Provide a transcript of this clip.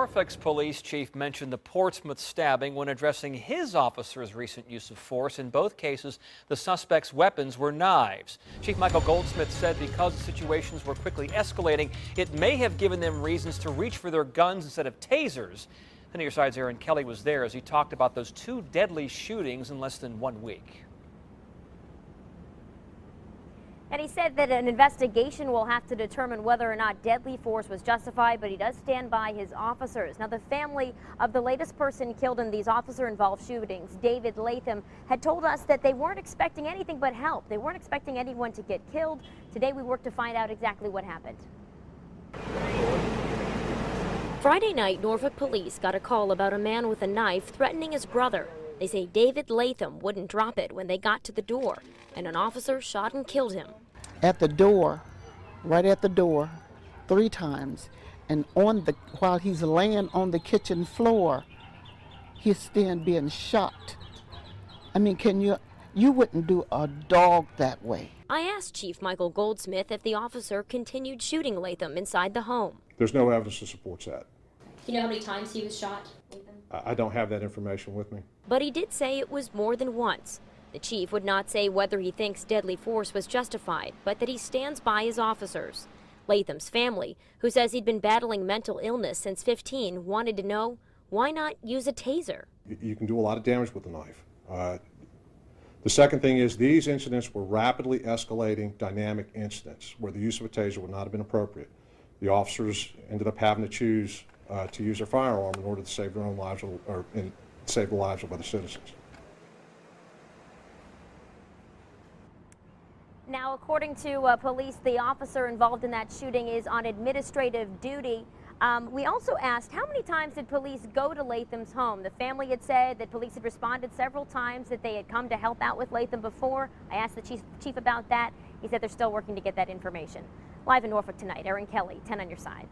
Norfolk's police chief mentioned the Portsmouth stabbing when addressing his officer's recent use of force. In both cases, the suspect's weapons were knives. Chief Michael Goldsmith said because the situations were quickly escalating, it may have given them reasons to reach for their guns instead of tasers. Then your side's Erin Kelly was there as he talked about those two deadly shootings in less than 1 week. And he said that an investigation will have to determine whether or not deadly force was justified, but he does stand by his officers. Now, the family of the latest person killed in these officer-involved shootings, David Latham, had told us that they weren't expecting anything but help. They weren't expecting anyone to get killed. Today, we worked to find out exactly what happened. Friday night, Norfolk police got a call about a man with a knife threatening his brother. They say David Latham wouldn't drop it when they got to the door, and an officer shot and killed him. At the door, right at the door, 3 times, and while he's laying on the kitchen floor, he's still being shot. I mean, you wouldn't do a dog that way. I asked Chief Michael Goldsmith if the officer continued shooting Latham inside the home. There's no evidence that supports that. Do you know how many times he was shot? I don't have that information with me. But he did say it was more than once. The chief would not say whether he thinks deadly force was justified, but that he stands by his officers. Latham's family, who says he'd been battling mental illness since 15, wanted to know, why not use a taser? You can do a lot of damage with a knife. The second thing is these incidents were rapidly escalating dynamic incidents where the use of a taser would not have been appropriate. The officers ended up having to choose to use their firearm in order to save their own lives or save the lives of other citizens. Now, according to police, the officer involved in that shooting is on administrative duty. We also asked how many times did police go to Latham's home. The family had said that police had responded several times, that they had come to help out with Latham before. I asked the chief about that. He said they're still working to get that information. Live in Norfolk tonight, Erin Kelly, 10 on your side.